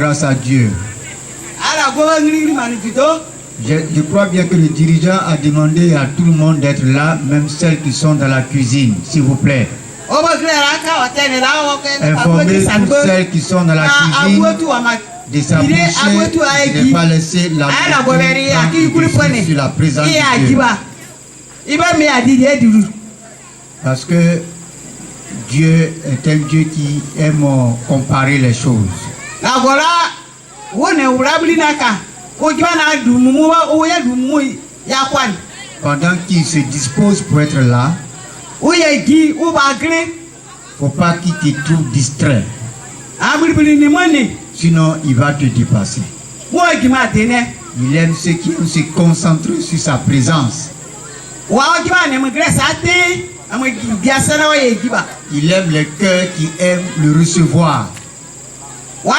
grâce à Dieu. Je crois bien que le dirigeant a demandé à tout le monde d'être là, même celles qui sont dans la cuisine, s'il vous plaît. Informez toutes celles qui sont dans la cuisine de s'approcher, de ne pas laisser la nourriture sur la présence de Dieu. Parce que Dieu est un Dieu qui aime comparer les choses. Pendant qu'il se dispose pour être là, il ne faut pas qu'il te trouve distrait. Sinon, il va te dépasser. Il aime ceux qui aiment se concentrer sur sa présence. Il aime les cœurs qui aiment le recevoir. Il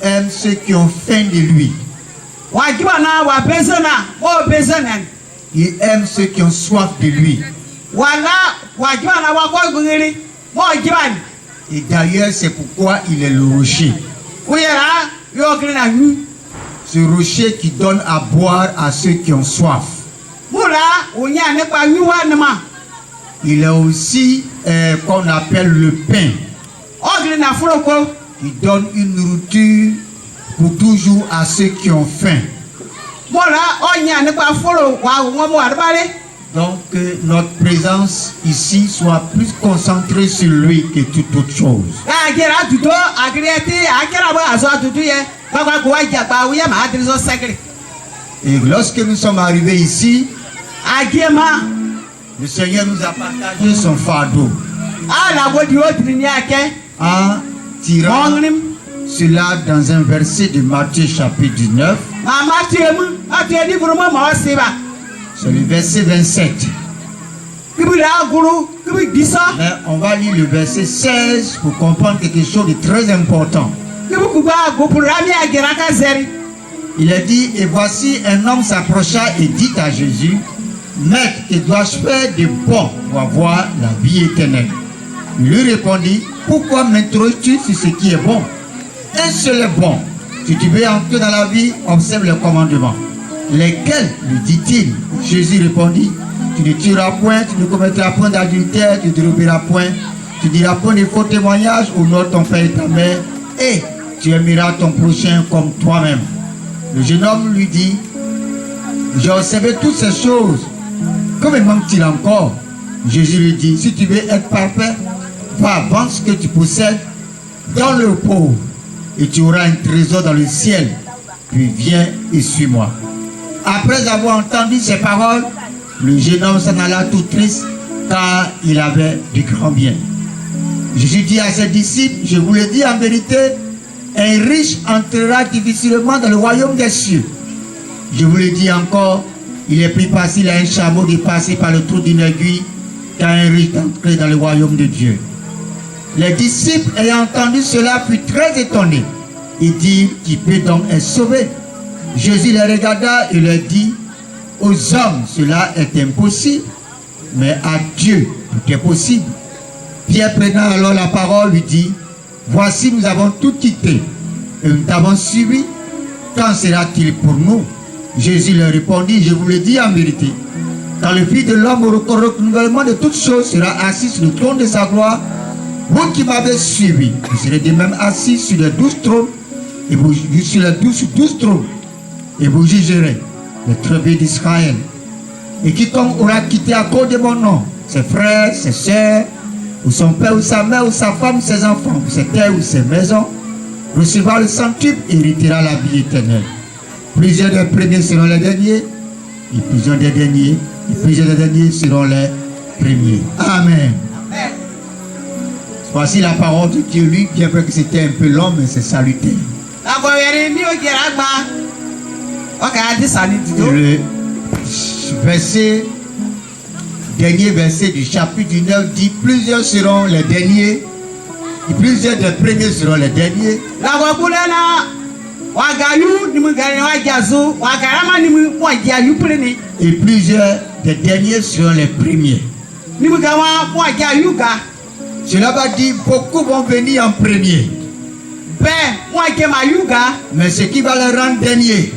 aime ceux qui ont faim de lui. Il aime ceux qui ont soif de lui. Et d'ailleurs, c'est pourquoi il est le rocher. Ce rocher qui donne à boire à ceux qui ont soif. Il est aussi qu'on appelle le pain, qui donne une nourriture pour toujours à ceux qui ont faim. Donc que notre présence ici soit plus concentrée sur lui que toute autre chose. Et lorsque nous sommes arrivés ici, le Seigneur nous a partagé son fardeau en tirant cela dans un verset de Matthieu chapitre 19. C'est le verset 27. Mais on va lire le verset 16 pour comprendre quelque chose de très important. Il a dit, et voici un homme s'approcha et dit à Jésus, Maître, que dois-je faire de bon pour avoir la vie éternelle? Il lui répondit, pourquoi m'interroges-tu sur ce qui est bon? Un seul est bon. Si tu veux entrer dans la vie, observe les commandements. Lesquels, lui dit-il? Jésus répondit, tu ne tueras point, tu ne commettras point d'adultère, tu ne déroberas point, tu diras point de faux témoignages, honore ton père et ta mère, et tu aimeras ton prochain comme toi-même. Le jeune homme lui dit, j'ai observé toutes ces choses. Que me manque-t-il encore? Jésus lui dit, si tu veux être parfait, va, vends ce que tu possèdes, donne-le aux pauvres, et tu auras un trésor dans le ciel. Puis viens et suis-moi. Après avoir entendu ces paroles, le jeune homme s'en alla tout triste, car il avait du grand bien. Jésus dit à ses disciples, je vous le dis en vérité, un riche entrera difficilement dans le royaume des cieux. Je vous le dis encore, il est plus facile à un chameau de passer par le trou d'une aiguille qu'à un riche d'entrer dans le royaume de Dieu. Les disciples ayant entendu cela furent très étonnés. Ils dirent, qui peut donc être sauvé? Jésus les regarda et leur dit, aux hommes cela est impossible, mais à Dieu tout est possible. Pierre prenant alors la parole lui dit, voici nous avons tout quitté et nous t'avons suivi. Quand sera-t-il pour nous? Jésus leur répondit, je vous le dis en vérité, quand le Fils de l'homme au renouvellement de toutes choses sera assis sur le trône de sa gloire, vous qui m'avez suivi, vous serez de même assis sur les 12 trônes, et vous sur les 12 trônes, et vous jugerez les tribus d'Israël. Et quiconque aura quitté à cause de mon nom, ses frères, ses sœurs, ou son père, ou sa mère, ou sa femme, ou ses enfants, ou ses terres, ou ses maisons, recevra le centuple et héritera la vie éternelle. Plusieurs des premiers seront les derniers, et plusieurs des derniers, seront les premiers. Amen. Amen. Voici la parole de Dieu, lui, bien que c'était un peu long, mais c'est salutaire. Le dernier verset du chapitre 19 dit, plusieurs seront les derniers, et plusieurs des premiers seront les derniers. Et plusieurs des derniers seront les premiers. Cela va dire beaucoup vont venir en premier. Mais ce qui va le rendre dernier,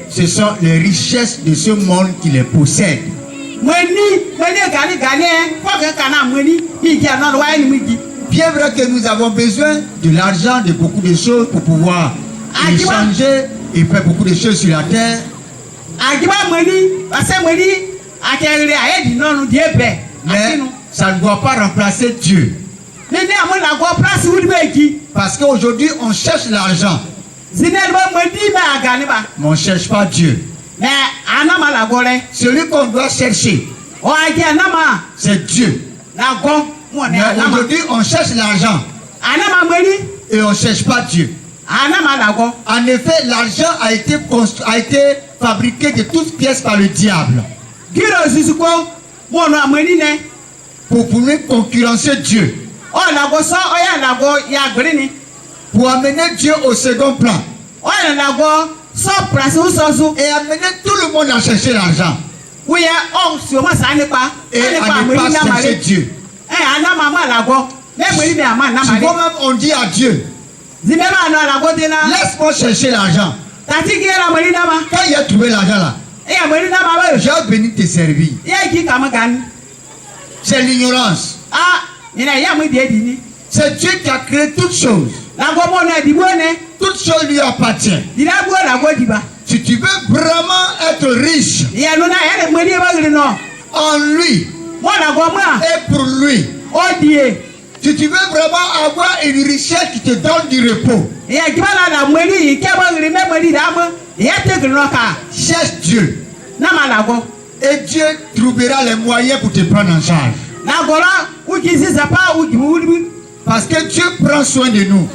ce sont les richesses de ce monde qui les possèdent. Bien vrai que nous avons besoin de l'argent, de beaucoup de choses pour pouvoir échanger et faire beaucoup de choses sur la terre. Mais ça ne doit pas remplacer Dieu. Parce qu'aujourd'hui on cherche l'argent, mais on ne cherche pas Dieu. Celui qu'on doit chercher, c'est Dieu. Mais aujourd'hui on cherche l'argent et on ne cherche pas Dieu. En effet, l'argent a été fabriqué de toutes pièces par le diable pour pouvoir concurrencer Dieu, pour amener Dieu au second plan et amener tout le monde à chercher l'argent et à ne pas chercher Dieu. Souvent même on dit à Dieu, laisse-moi chercher l'argent. Quand il a trouvé l'argent là, j'ai venu te servir. C'est l'ignorance. C'est Dieu qui a créé toutes choses. Toutes choses lui appartiennent. Si tu veux vraiment être riche en lui et pour lui, si tu veux vraiment avoir une richesse qui te donne du repos, cherche Dieu. Et Dieu trouvera les moyens pour te prendre en charge. Parce que Dieu prend soin de nous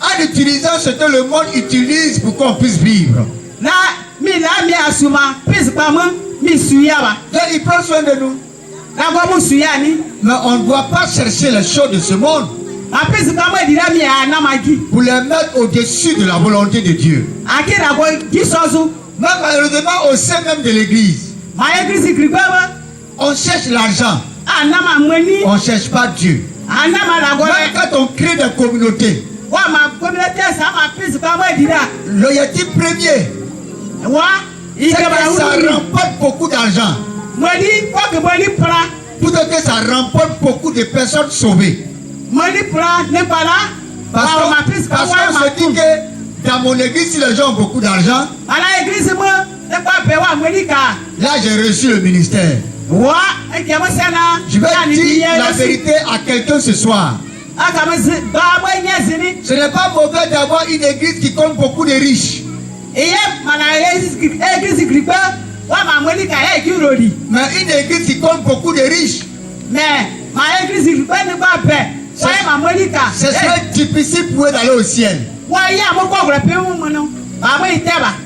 en utilisant ce que le monde utilise pour qu'on puisse vivre. Donc il prend soin de nous. Mais on ne doit pas chercher les choses de ce monde pour les mettre au-dessus de la volonté de Dieu. Mais malheureusement au sein même de l'église, on cherche l'argent, on ne cherche pas Dieu. Même quand on crée des communautés, l'objectif premier, c'est que ça remporte beaucoup d'argent. Pour que ça remporte beaucoup de personnes sauvées. Parce qu'on se dit que dans mon église, si les gens ont beaucoup d'argent, là j'ai reçu le ministère. Je vais dire la vérité à quelqu'un ce soir. Ce n'est pas mauvais d'avoir une église qui compte beaucoup de riches. Mais une église qui compte beaucoup de riches, ce serait difficile pour eux d'aller au ciel.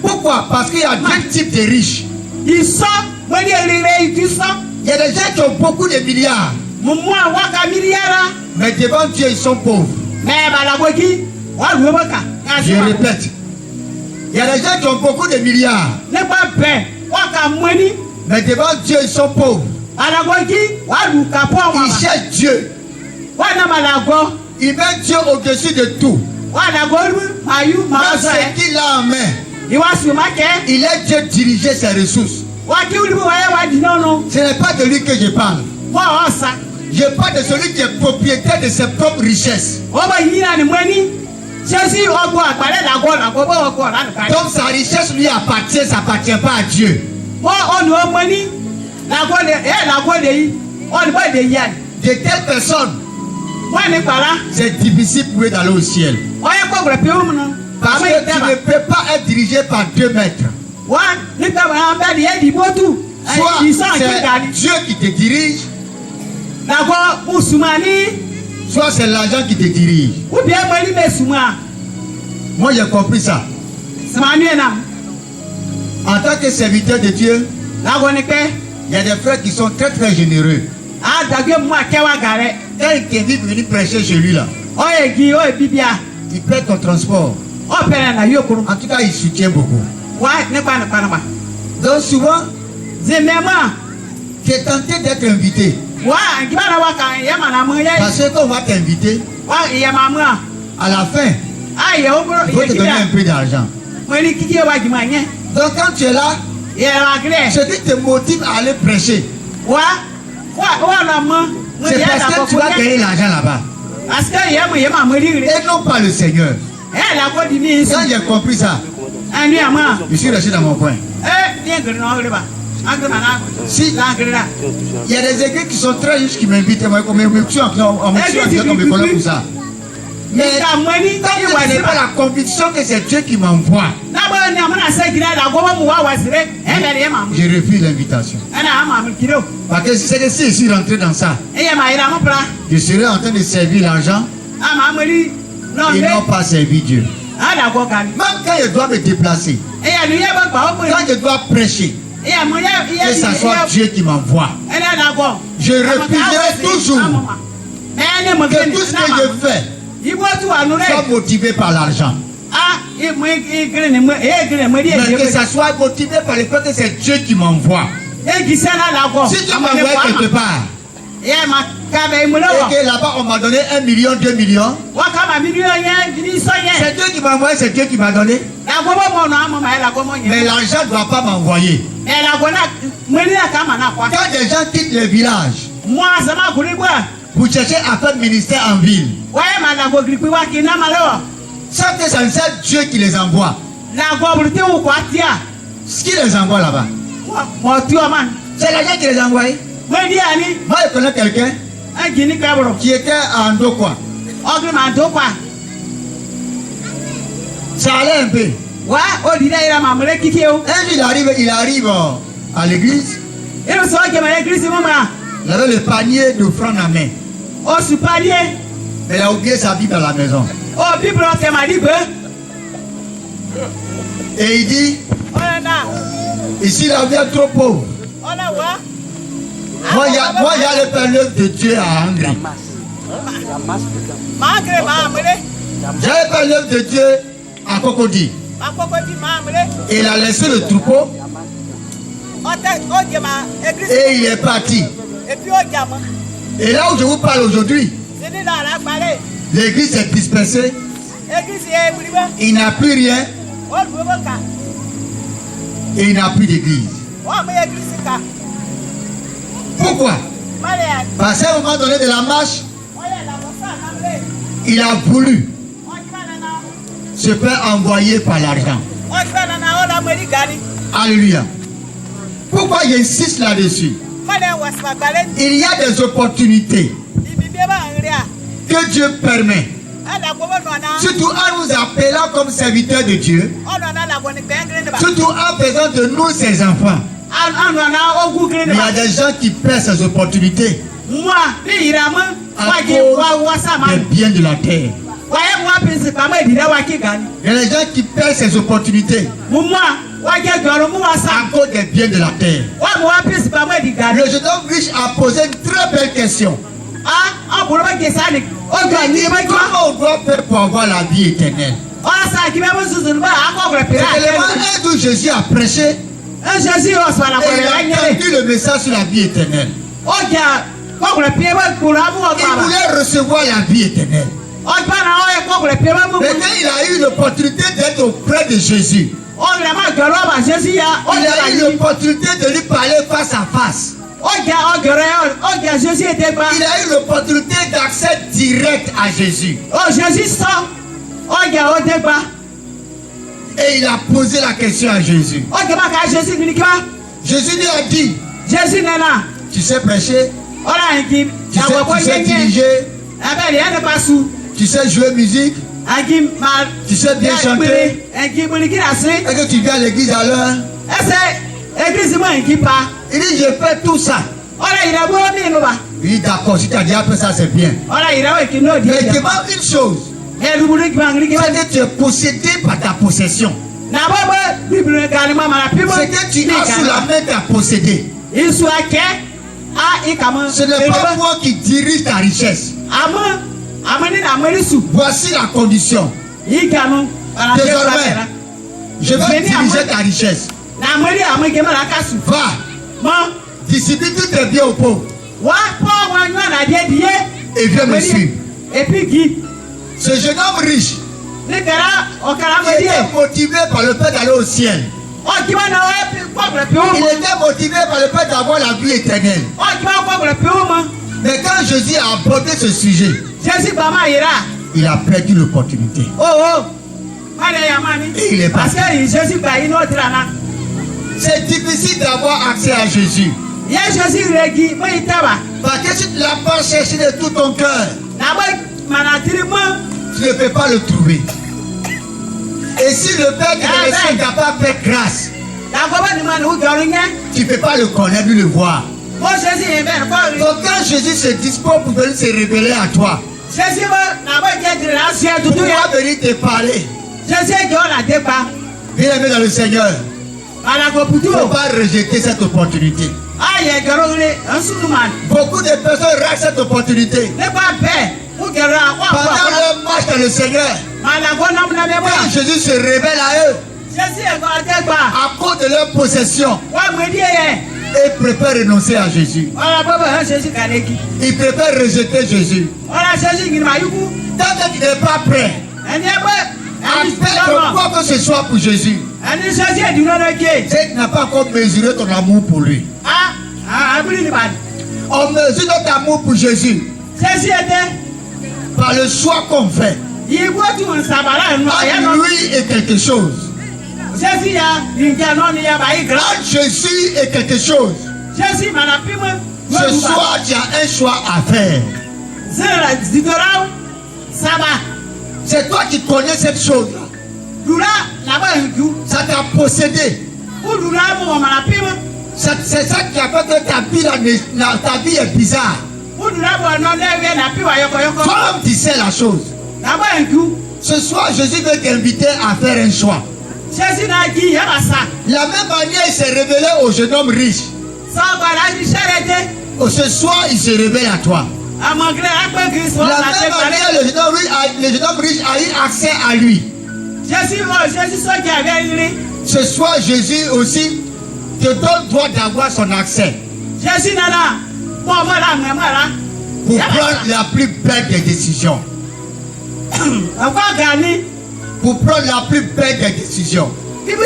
Pourquoi? Parce qu'il y a deux types de riches. Il y a des gens qui ont beaucoup de milliards, mais devant Dieu ils sont pauvres. Je répète, il y a des gens qui ont beaucoup de milliards, mais devant Dieu ils sont pauvres. Ils cherchent Dieu. Ils mettent Dieu au-dessus de tout. Dans ce qu'il a en main, il aide Dieu diriger ses ressources. Ce n'est pas de lui que je parle. Je parle de celui qui est propriétaire de ses propres richesses. Donc sa richesse lui appartient, ça n'appartient pas à Dieu. De telles personnes, c'est difficile pour eux d'aller au ciel. Parce que tu ne peux pas être dirigé par 2 maîtres. Soit c'est Dieu qui te dirige, soit c'est l'argent qui te dirige. Moi j'ai compris ça. En tant que serviteur de Dieu, il y a des frères qui sont très très généreux. Quand quelqu'un veut venir prêcher chez lui là, il paie ton transport. En tout cas, il soutient beaucoup. Donc souvent, tu es tenté d'être invité. Parce qu'on va t'inviter. À la fin, il faut te donner un peu d'argent. Donc quand tu es là, ce qui te motive à aller prêcher, c'est parce que tu vas gagner l'argent là-bas. Et non pas le Seigneur. Quand j'ai compris ça, je suis resté dans mon coin. Si il y a des églises qui sont très riches qui m'invitent, moi, on me connaît pour ça. Mais quand je n'ai pas la conviction que c'est Dieu qui m'envoie, je refuse l'invitation. Parce que c'est que si je suis rentré dans ça, je serais en train de servir l'argent et non pas servir Dieu. Même quand je dois me déplacer, quand je dois prêcher, que ce soit Dieu qui m'envoie, je refuserai toujours que tout ce que je fais soit motivé par l'argent. Mais que ça soit motivé par le fait que c'est Dieu qui m'envoie. Si tu m'envoies quelque part, et que là-bas on m'a donné 1 million, 2 millions, c'est Dieu qui m'a envoyé, c'est Dieu qui m'a donné. Mais l'argent ne doit pas m'envoyer. Quand des gens quittent le village pour chercher à faire ministère en ville, ça que c'est Dieu qui les envoie. Ce qui les envoie là-bas, c'est l'argent qui les envoie. Moi je connais quelqu'un qui était en Dokwa. Ça allait un peu. Un jour il arrive à l'église. Il avait le panier d'offrandes en main. Mais il a oublié sa Bible à la maison. Et il dit, ici la vie est trop pauvre. Moi, j'allais faire l'œuvre de Dieu à Angri. J'allais faire l'œuvre de Dieu à Cocody. Et il a laissé le troupeau. Et il est parti. Et là où je vous parle aujourd'hui, l'église est dispersée. Il n'a plus rien. Et il n'a plus d'église. Pourquoi? Parce qu'à un moment donné de la marche, il a voulu se faire envoyer par l'argent. Alléluia. Pourquoi j'insiste là-dessus? Il y a des opportunités que Dieu permet. Surtout en nous appelant comme serviteurs de Dieu. Surtout en faisant de nous ses enfants. Mais il y a des gens qui perdent ces opportunités à cause des biens de la terre. Il y a des gens qui perdent ces opportunités à cause des biens de la terre. Le jeune homme riche a posé une très belle question. Comment on doit faire pour avoir la vie éternelle? Un jour Jésus a prêché. Et il a entendu le message sur la vie éternelle. Il voulait recevoir la vie éternelle. Mais quand il a eu l'opportunité d'être auprès de Jésus, il a eu l'opportunité de lui parler face à face. Il a eu l'opportunité d'accès direct à Jésus. Et il a posé la question à Jésus. Jésus lui a dit, tu sais prêcher, tu sais diriger, tu sais jouer musique, tu sais bien chanter, et que tu viens à l'église à l'heure. Il dit, je fais tout ça. Il dit, d'accord, si tu as dit après ça, c'est bien. Mais il demande une chose. C'est que tu es possédé par ta possession. C'est que tu as sous la main ta possédée. Ce n'est pas moi qui dirige ta richesse. Voici la condition. Désormais, je vais diriger ta richesse. Va, distribue tous tes biens aux pauvres. Et viens me suivre. Et puis Guy. Ce jeune homme riche, il était motivé par le fait d'aller au ciel. Il était motivé par le fait d'avoir la vie éternelle. Mais quand Jésus a abordé ce sujet, il a perdu l'opportunité. Et il est parti. C'est difficile d'avoir accès à Jésus. Parce que si tu ne l'as pas cherché de tout ton cœur, tu ne peux pas le trouver. Et si le Père qui est resté n'a pas fait grâce, tu ne peux pas le connaître, lui le voir. Donc quand Jésus se dispose pour venir se révéler à toi, pour pouvoir venir te parler, bien aimé dans le Seigneur, il ne faut pas rejeter cette opportunité. Beaucoup de personnes ratent cette opportunité. Pendant leur marche dans le Seigneur, quand Jésus se révèle à eux, à cause de leur possession, ils préfèrent renoncer à Jésus. Ils préfèrent rejeter Jésus. Tant que tu n'es pas prêt à faire quoi que ce soit pour Jésus, tu n'as pas encore mesuré ton amour pour lui. On mesure notre amour pour Jésus par le choix qu'on fait. Entre lui et quelque chose. Entre Jésus et quelque chose. Ce soir, tu as un choix à faire. C'est toi qui connais cette chose-là. Ça t'a possédé. C'est ça qui a fait que ta vie est bizarre. Toi-même, tu sais la chose. Ce soir, Jésus veut t'inviter à faire un choix. La même manière, il s'est révélé au jeune homme riche. Ce soir, il se révèle à toi. La même manière, le jeune homme riche a eu accès à lui. Ce soir, Jésus aussi te donne droit d'avoir son accès. Pour prendre la plus belle des décisions. Pour prendre la plus belle des décisions. C'est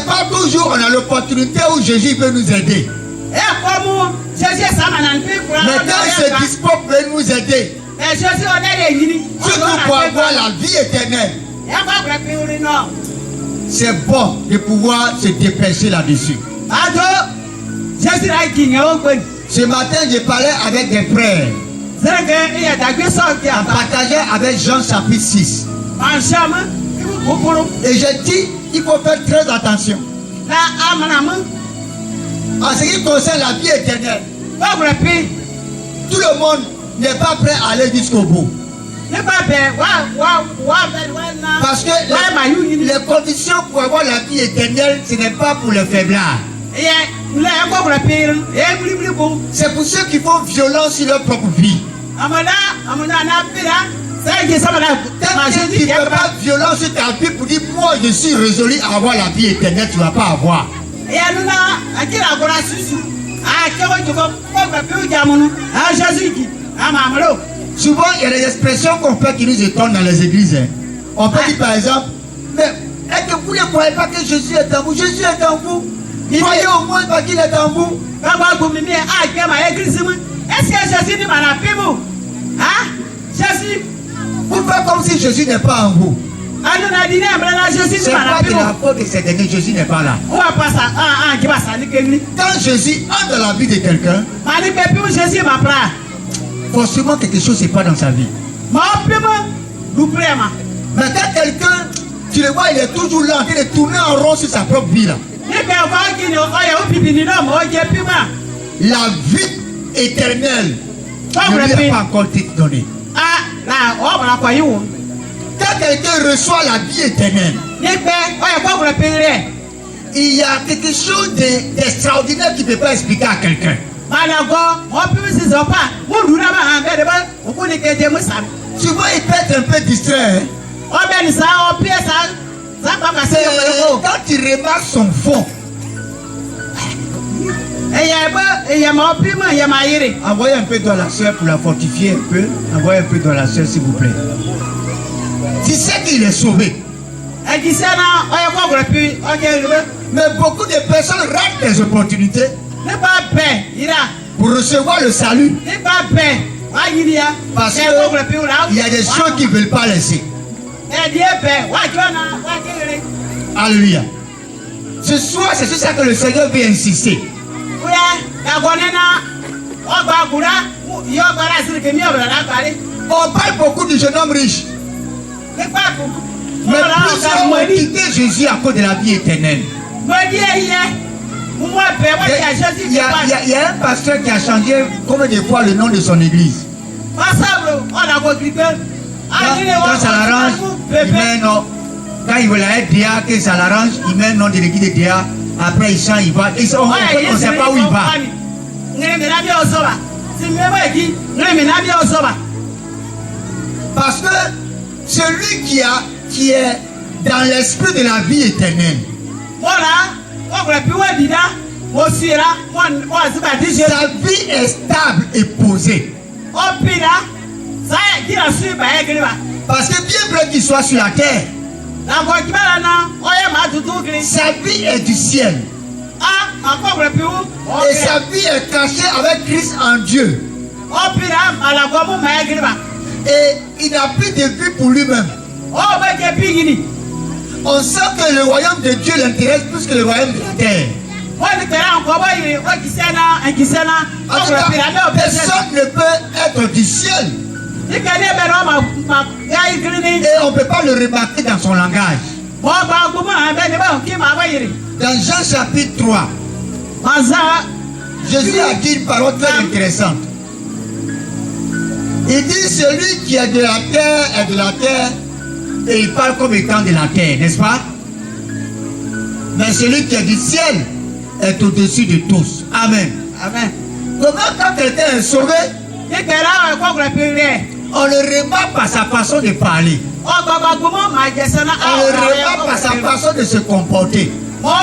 pas toujours on a l'opportunité où Jésus veut nous aider. Mais quand il se dispose pour nous aider, surtout pour avoir la vie éternelle, c'est bon de pouvoir se dépêcher là-dessus. Ce matin, je parlais avec des frères. On partageait avec Jean chapitre 6. Et j'ai dit, il faut faire très attention. En ce qui concerne la vie éternelle, tout le monde n'est pas prêt à aller jusqu'au bout. Parce que les conditions pour avoir la vie éternelle, ce n'est pas pour les faiblards. C'est pour ceux qui font violence sur leur propre vie. Tant que tu ne fais pas violence sur ta vie pour dire moi je suis résolu à avoir la vie éternelle, tu ne vas pas avoir. Souvent il y a des expressions qu'on fait qui nous étonnent dans les églises. On peut dire par exemple, mais est-ce que vous ne croyez pas que Jésus est en vous? Jésus est en vous. Croyez au moins pas qu'il est en vous. Est-ce que Jésus n'est pas là? Jésus, vous faites comme si Jésus n'est pas en vous. C'est pas de la faute de ces derniers, Jésus n'est pas là. Quand Jésus entre dans la vie de quelqu'un, forcément quelque chose n'est pas dans sa vie. Mais quand quelqu'un, tu le vois, il est toujours là, il est tourné en rond sur sa propre vie là. La vie éternelle ne lui a pas encore été donnée. Quand quelqu'un reçoit la vie éternelle, il y a quelque chose d'extraordinaire qui ne peut pas expliquer à quelqu'un. Souvent il peut être un peu distrait. Quand tu remarques son fond, Envoyez un peu dans la sœur pour la fortifier un peu. Envoyez un peu dans la sœur, s'il vous plaît. Tu sais qu'il est sauvé. Mais beaucoup de personnes ratent des opportunités pour recevoir le salut. Parce qu'il y a des choses qu'ils ne veulent pas laisser. Alléluia. Ce soir, c'est sur ça que le Seigneur veut insister. On parle beaucoup du jeune homme riche. Mais plusieurs ont quitté Jésus à cause de la vie éternelle. Il y a un pasteur qui a changé combien de fois le nom de son église. Quand ça l'arrange, il met non. Quand il veut être Déa, que ça l'arrange, il met le nom de l'église de Déa. Après il change, il va. On ne sait pas où il va. Parce que celui qui est dans l'esprit de la vie éternelle, sa vie est stable et posée. Parce que bien vrai qu'il soit sur la terre, sa vie est du ciel. Et sa vie est cachée avec Christ en Dieu. Et il n'a plus de vie pour lui-même. On sent que le royaume de Dieu l'intéresse plus que le royaume de la terre. Personne ne peut être du ciel. Et on ne peut pas le remarquer dans son langage. Dans Jean chapitre 3, Jésus a dit une parole très intéressante. Il dit celui qui est de la terre est de la terre. Et il parle comme étant de la terre, n'est-ce pas? Mais celui qui est du ciel est au-dessus de tous. Amen. Amen. Comment quand quelqu'un est sauvé, on le remarque par sa façon de parler. On le remarque par sa façon de se comporter. On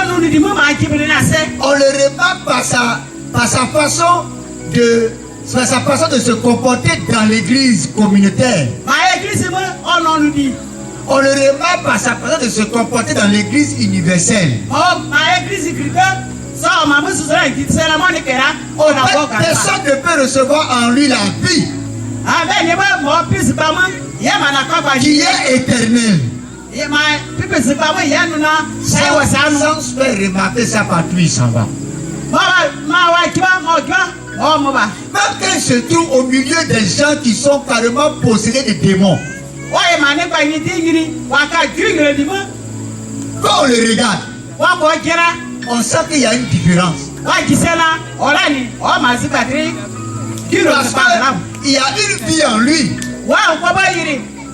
le remarque par sa façon de se comporter dans l'église communautaire. On le remarque par sa façon de se comporter dans l'église universelle. Personne ne peut recevoir en lui la vie qui est éternelle sans se faire remarquer ça partout, il s'en va. Même quand il se trouve au milieu des gens qui sont carrément possédés de démons, quand on le regarde, on sent qu'il y a une différence. Parce qu'il y a une vie en lui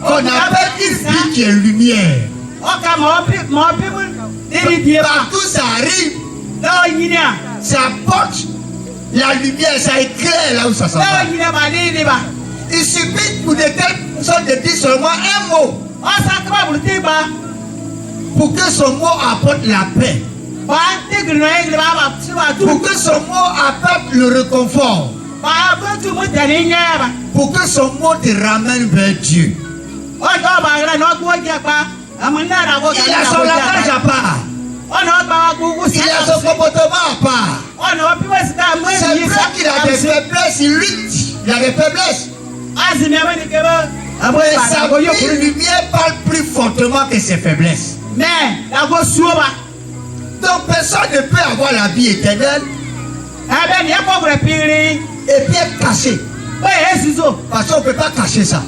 qu'on appelle une vie qui est lumière. Partout ça arrive, ça apporte la lumière, ça éclaire là où ça s'en va. Il suffit pour de telles personnes de dire seulement un mot pour que son mot apporte la paix, pour que son mot apporte le réconfort, pour que son mot te ramène vers Dieu. Il a son langage à part. Il a son comportement à part. C'est vrai qu'il a des faiblesses, il lutte, il a des faiblesses. Mais sa lumière parle plus fortement que ses faiblesses. Donc personne ne peut avoir la vie éternelle et puis être caché. Parce qu'on ne peut pas cacher ça.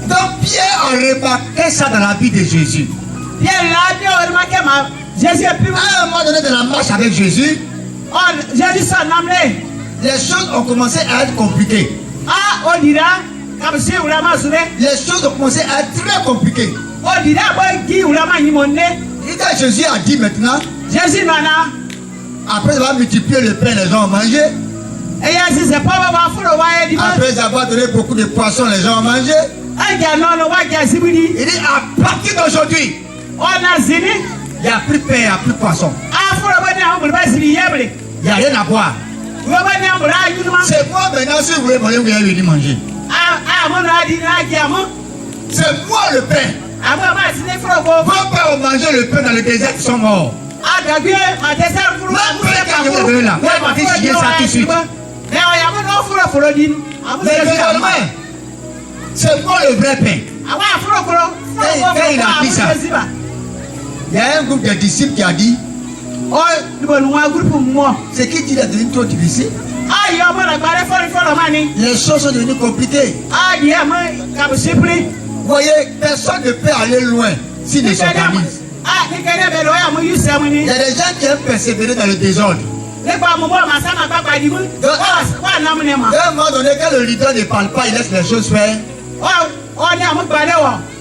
Donc Pierre a remarqué ça dans la vie de Jésus. À un moment donné de la marche avec Jésus, les choses ont commencé à être compliquées. Les choses ont commencé à être très compliquées. Et quand Jésus a dit maintenant, après avoir multiplié le pain, les gens ont mangé. Après avoir donné beaucoup de poissons, les gens ont mangé. Il dit à partir d'aujourd'hui, il n'y a plus pain, il n'y a plus poisson. Il n'y a rien à boire. C'est moi maintenant, si vous voulez manger, vous allez venir manger. C'est moi le pain. Vos pères ont mangé le pain dans le désert, ils sont morts. C'est moi le vrai pain. Quand il a dit ça, il y a un groupe de disciples qui a dit, c'est qui dit qu'il est devenu trop difficile? Les choses sont devenues compliquées. Vous voyez, personne ne peut aller loin s'il ne s'organise. Il y a des gens qui aiment persévérer dans le désordre. À un moment donné, quand le leader ne parle pas, il laisse les choses faire.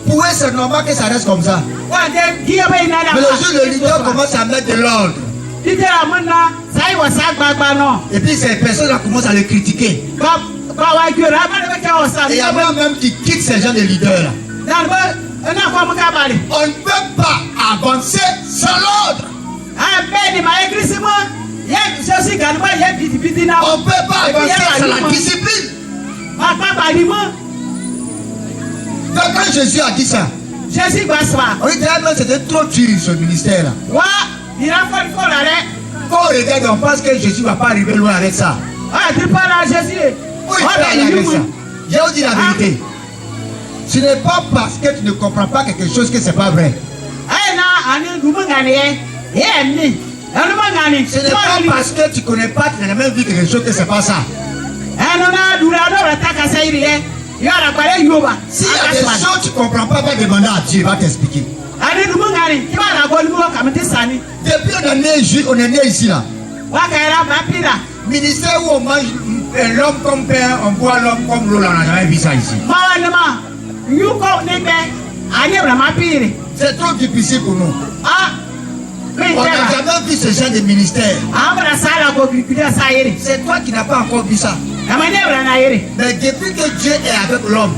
Pour eux, c'est normal que ça reste comme ça. Mais le jour où le leader commence à mettre de l'ordre, et puis ces personnes-là commencent à le critiquer. Et il y a même qui quittent ces gens de leaders-là. On ne peut pas avancer sans l'ordre. On ne peut pas avancer sans la discipline. Donc quand Jésus a dit ça, on dit que c'était trop dur ce ministère-là. Quand on regarde, on pense que Jésus ne va pas arriver loin avec ça. Oui, il peut aller avec ça. Je vous dis la vérité. Ce n'est pas parce que tu ne comprends pas quelque chose que ce n'est pas vrai. Ce n'est pas parce que tu ne connais pas, tu n'as même vu quelque chose que ce n'est pas ça. S'il y a des choses que tu ne comprends pas, va demander à Dieu, il va t'expliquer. Depuis on est né ici là. Ministère où on mange l'homme comme pain, on boit l'homme comme l'eau, on n'a jamais vu ça ici. C'est trop difficile pour nous. On n'a jamais vu ce genre de ministère. C'est toi qui n'as pas encore vu ça. Mais depuis que Dieu est avec l'homme,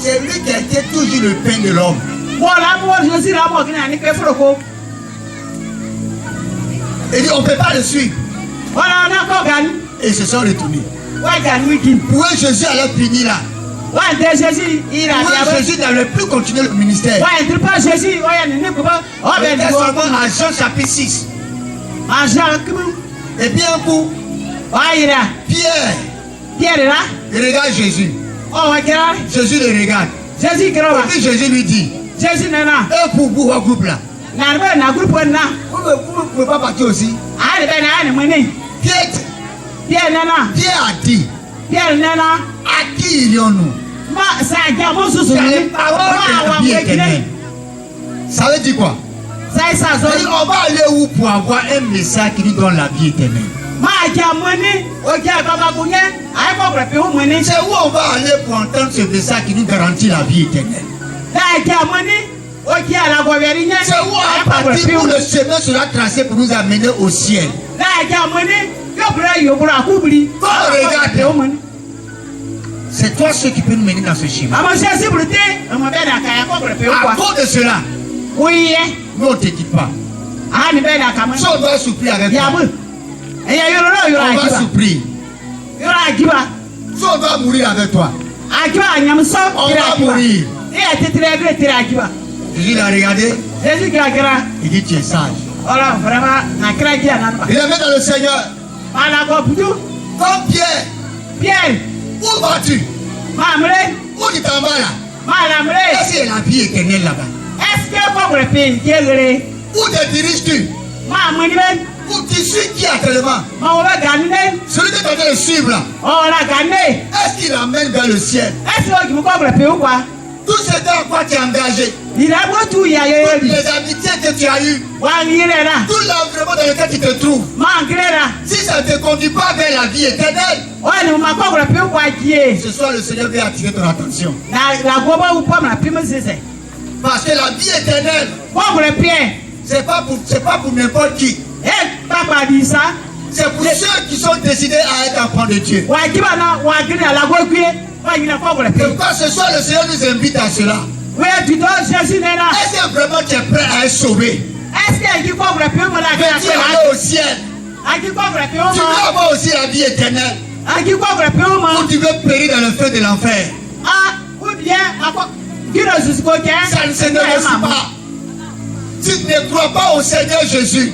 c'est lui qui a été toujours le pain de l'homme. Il dit on ne peut pas le suivre. Et ils se sont retournés. Pourquoi Jésus allait finir là? Pourquoi Jésus n'allait plus continuer le ministère? C'était seulement à Jean chapitre 6. Et bien un coup, Pierre, il regarde Jésus. Jésus le regarde. Et puis Jésus lui dit, et pour vous, votre groupe là, vous ne pouvez pas partir aussi. Pierre a dit, à qui irions-nous? Ça veut dire quoi? On va aller où pour avoir un message qui nous donne la vie éternelle? C'est où on va aller pour entendre ce message qui nous garantit la vie éternelle? C'est où on va partir où le chemin sera tracé pour nous amener au ciel? C'est toi ceux qui peut nous mener dans ce chemin. À cause de cela, nous on ne te quitte pas. Si on doit souffrir avec toi, on va souffrir. Si on doit mourir avec toi, on va mourir. Jésus l'a regardé. Il dit tu es sage. Il est dans le Seigneur. Comme Pierre, où vas-tu? Où tu t'en vas là? Est-ce qu'il y a la vie éternelle là-bas? Où te diriges-tu? Où tu suis qui actuellement? Celui que tu es en train de suivre là. Est-ce qu'il amène vers le ciel? Tout ce dans quoi tu es engagé, toutes les amitiés que tu as eues, tout l'environnement dans lequel tu te trouves, si ça ne te conduit pas vers la vie éternelle, ce soir le Seigneur veut attirer ton attention. Parce que la vie éternelle, c'est pas pour n'importe qui. C'est pour ceux qui sont décidés à être enfants de Dieu. Pourquoi ce soir le Seigneur nous invite à cela? Est-ce que vraiment tu es prêt à être sauvé? Est-ce que Veux-tu aller au ciel? Tu veux avoir aussi la vie éternelle? Ou tu veux périr dans le feu de l'enfer? Ça ne se négocie pas. Tu ne crois pas au Seigneur Jésus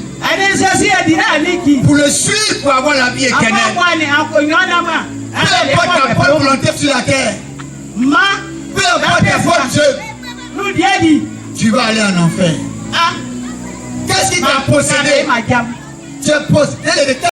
pour le suivre, pour avoir la vie éternelle. Peu importe ta bonne volonté sur la terre, peu importe tes bonnes œuvres, tu vas aller en enfer. Qu'est-ce qui t'a possédé? Tu es possédé. Quel